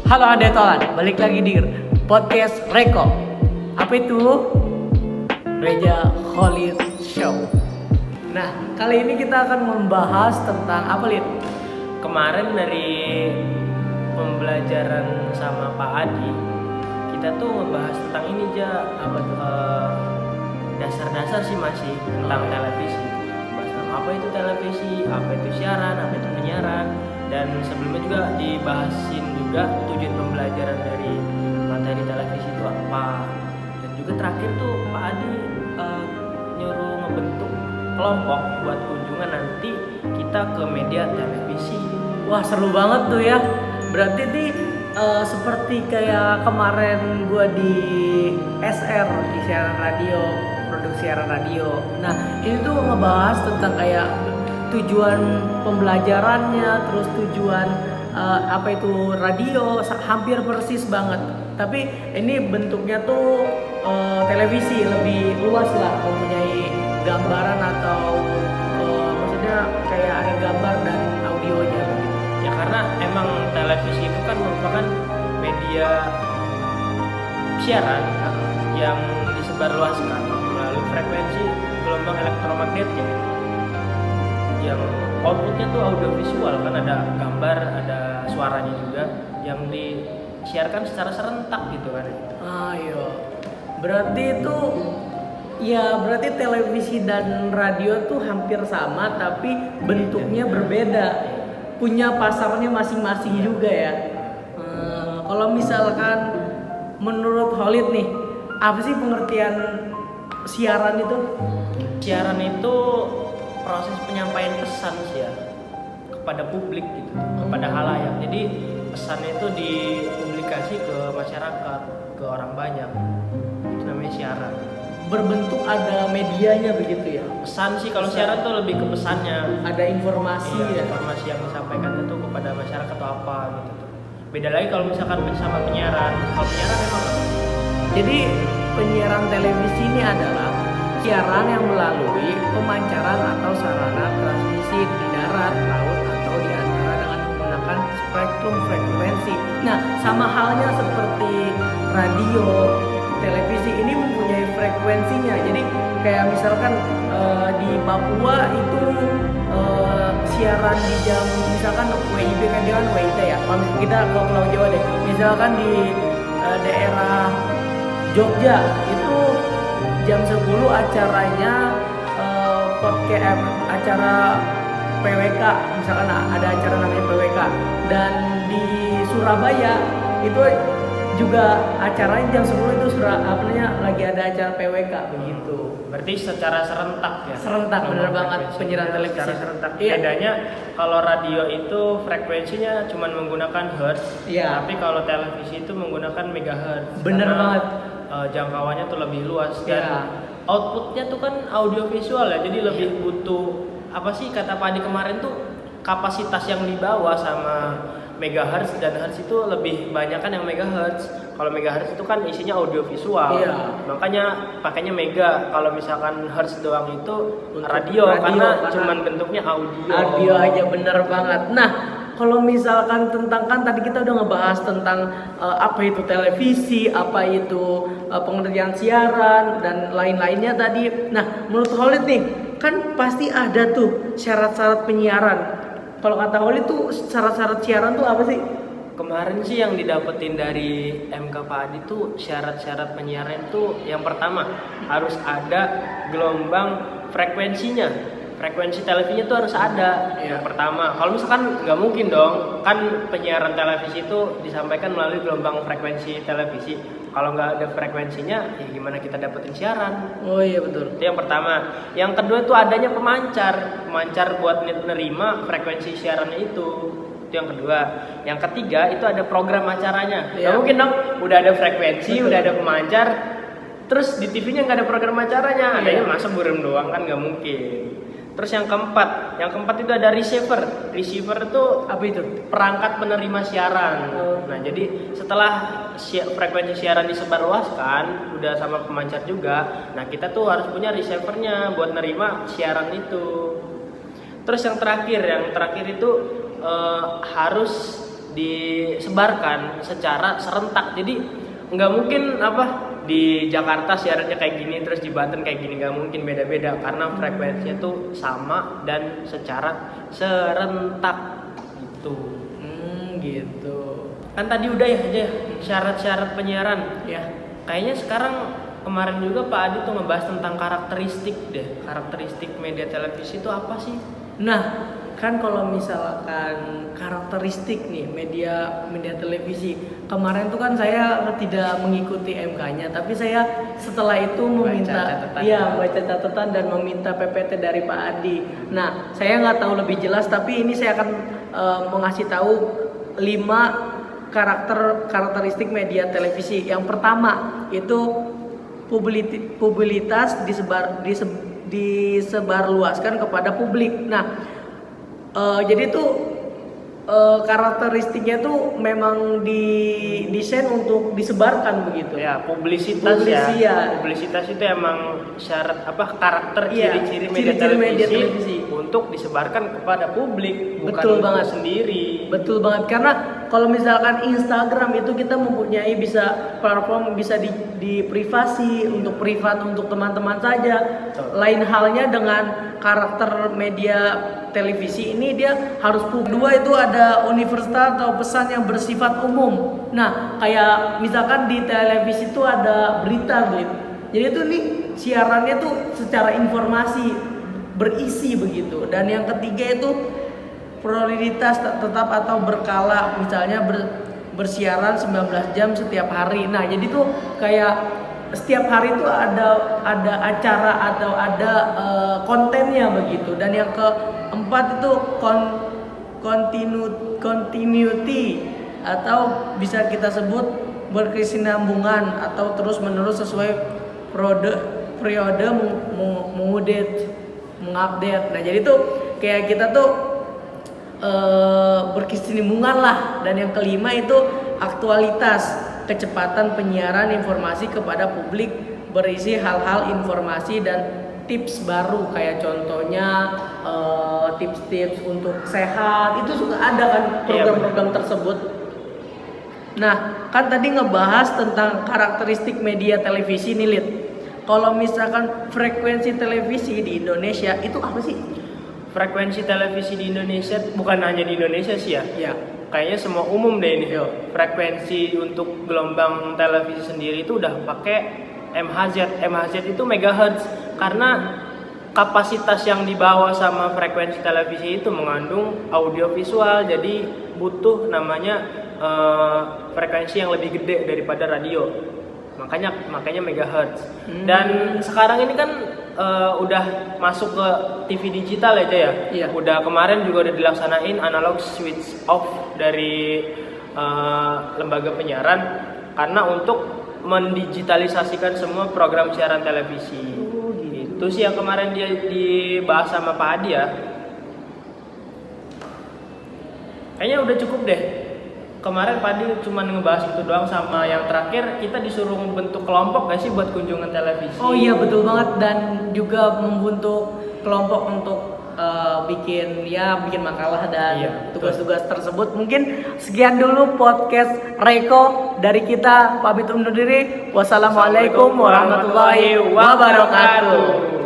Halo Anda Tolan, balik lagi di podcast Reko. Apa itu? Reja Khalid Show. Nah, kali ini kita akan membahas tentang apa, Lid? Kemarin dari pembelajaran sama Pak Adi, kita tuh membahas tentang ini aja, dasar-dasar sih masih tentang televisi. Bahas tentang apa itu televisi, apa itu siaran, apa itu penyiaran, dan sebelumnya juga dibahasin juga tujuan pembelajaran dari materi televisi itu apa. Dan juga terakhir tuh Pak Adi nyuruh ngebentuk kelompok buat kunjungan nanti kita ke media televisi. Wah, seru banget tuh ya. Berarti nih seperti kayak kemarin gua di SR, di siaran radio, produksi siaran radio. Nah, ini tuh ngebahas tentang kayak tujuan pembelajarannya, terus tujuan apa itu radio, hampir persis banget. Tapi ini bentuknya tuh televisi, lebih luas lah, mempunyai gambaran atau maksudnya kayak ada gambar dan audionya begitu. Ya karena emang televisi itu kan merupakan media siaran yang disebarluaskan melalui frekuensi gelombang elektromagnetik yang outputnya tuh audiovisual, kan ada gambar, ada suaranya juga yang disiarkan secara serentak gitu kan. Iya. Berarti itu ya, berarti televisi dan radio tuh hampir sama tapi bentuknya berbeda. Punya pasarnya masing-masing juga ya. Kalau misalkan menurut Khalid nih, apa sih pengertian siaran itu? Siaran itu proses penyampaian pesan sih ya kepada publik gitu, kepada halayak. Jadi pesannya itu dipublikasi ke masyarakat, ke orang banyak. Itu namanya siaran. Berbentuk ada medianya begitu ya. Pesan sih, kalau siaran tuh lebih ke pesannya. Ada informasi ya. Informasi yang disampaikan itu kepada masyarakat atau apa gitu tuh. Beda lagi kalau misalkan sama penyiaran. Kalau penyiaran memang Jadi penyiaran televisi ini adalah siaran yang melalui pemancaran atau sarana transmisi di darat, laut, atau di antara dengan menggunakan spektrum frekuensi. Nah, sama halnya seperti radio, televisi ini mempunyai frekuensinya. Jadi kayak misalkan di Papua itu siaran di jam misalkan WIB, kan dia kan WIT ya. Kita ke Pulau Jawa deh. Misalkan di daerah Jogja itu jam 10 acaranya acara PWK, misalkan ada acara namanya PWK. Dan di Surabaya itu juga acaranya jam 10 itu lagi ada acara PWK begitu. berarti secara serentak ya. Serentak, bener banget, penyiaran televisi secara serentak. Iya. Bedanya kalau radio itu frekuensinya cuma menggunakan hertz, Iya. tapi kalau televisi itu menggunakan megahertz. Bener Karena, banget. Jangkauannya tuh lebih luas dan Iya. outputnya tuh kan audiovisual ya, jadi lebih butuh apa sih kata Pak Adi kemarin tuh, kapasitas yang dibawa sama megahertz dan hertz itu lebih banyak kan yang megahertz. Kalau megahertz itu kan isinya audiovisual, Iya. makanya pakainya mega. Kalau misalkan hertz doang itu Untuk radio, karena karena cuman bentuknya audio. Audio aja, bener banget. Nah, kalau misalkan tentang, kan tadi kita udah ngebahas tentang apa itu televisi, apa itu pengertian siaran dan lain-lainnya tadi. Nah, menurut Khalid nih, kan pasti ada tuh syarat-syarat penyiaran. Kalau kata Khalid tuh syarat-syarat siaran tuh apa sih? Kemarin sih yang didapetin dari MK Pak Adi tuh syarat-syarat penyiaran tuh yang pertama harus ada gelombang frekuensinya. Frekuensi televisinya tuh harus ada. Yang pertama, kalau misalkan nggak mungkin dong, kan penyiaran televisi itu disampaikan melalui gelombang frekuensi televisi. Kalau nggak ada frekuensinya, ya gimana kita dapetin siaran? Oh iya, betul. Itu yang pertama. Yang kedua itu adanya pemancar buat menerima frekuensi siarannya itu. Itu yang kedua. Yang ketiga itu ada program acaranya. Iya. Nggak mungkin dong, udah ada frekuensi, Betul. udah ada pemancar, terus di TV-nya nggak ada program acaranya. Adanya masa burem doang, kan nggak mungkin. Terus yang keempat itu ada receiver. Receiver itu Apa itu? perangkat penerima siaran. Nah, jadi setelah frekuensi siaran disebarluaskan, udah sama pemancar juga. Nah, kita tuh harus punya receivernya buat nerima siaran itu. Terus yang terakhir itu harus disebarkan secara serentak. Jadi nggak mungkin di Jakarta siarannya kayak gini terus di Banten kayak gini, nggak mungkin, beda-beda karena frekuensinya tuh sama dan secara serentak gitu. Gitu. Kan tadi udah ya aja syarat-syarat penyiaran. Ya. Kayaknya sekarang kemarin juga Pak Adi tuh ngebahas tentang karakteristik media televisi itu apa sih? Nah, kan kalau misalkan karakteristik nih media televisi, kemarin tuh kan saya tidak mengikuti MK-nya, tapi saya setelah itu baca catatan dan meminta PPT dari Pak Adi. Nah, saya nggak tahu lebih jelas, tapi ini saya akan mengasih tahu 5 karakteristik media televisi. Yang pertama itu publisitas disebarluaskan kepada publik. Nah, jadi tuh karakteristiknya tuh memang didesain untuk disebarkan begitu. Ya, publisitas itu emang syarat karakter ciri-ciri media televisi untuk disebarkan kepada publik, bukan betul untuk banget sendiri. Betul banget, karena kalau misalkan Instagram itu kita mempunyai platform bisa di privasi, untuk privat untuk teman-teman saja. Betul. Lain halnya dengan karakter media televisi ini, dia harus dua itu ada universal atau pesan yang bersifat umum. Nah, kayak misalkan di televisi itu ada berita. Jadi itu nih siarannya tuh secara informasi berisi begitu. Dan yang ketiga itu prioritas tetap atau berkala, misalnya bersiaran 19 jam setiap hari. Nah, jadi tuh kayak setiap hari itu ada acara atau ada kontennya begitu. Dan yang keempat itu continuity atau bisa kita sebut berkesinambungan atau terus menerus sesuai periode mengupdate. Nah, jadi tuh kayak kita tuh berkesinambungan lah. Dan yang kelima itu aktualitas, kecepatan penyiaran informasi kepada publik berisi hal-hal informasi dan tips baru, kayak contohnya tips-tips untuk sehat, itu suka ada kan program-program tersebut. Nah, kan tadi ngebahas tentang karakteristik media televisi nih, Lid. Kalau misalkan frekuensi televisi di Indonesia itu apa sih? Frekuensi televisi di Indonesia bukan hanya di Indonesia sih ya. Ya. Kayaknya semua umum deh ini. Frekuensi untuk gelombang televisi sendiri itu udah pakai MHz. MHz itu megahertz, karena kapasitas yang dibawa sama frekuensi televisi itu mengandung audio visual, jadi butuh namanya frekuensi yang lebih gede daripada radio. Makanya megahertz. Dan sekarang ini kan udah masuk ke TV digital aja ya. Iya. Udah kemarin juga udah dilaksanain analog switch off dari lembaga penyiaran karena untuk mendigitalisasikan semua program siaran televisi. Itu sih yang kemarin dia dibahas sama Pak Adi ya. Kayaknya udah cukup deh. Kemarin Pak Adi cuma ngebahas itu doang, sama yang terakhir kita disuruh membentuk kelompok gak sih buat kunjungan televisi? Oh iya, betul banget. Dan juga membentuk kelompok untuk bikin makalah dan tugas-tugas tersebut. Mungkin sekian dulu podcast Reko dari kita, pamit undur diri. Wassalamualaikum warahmatullahi wabarakatuh.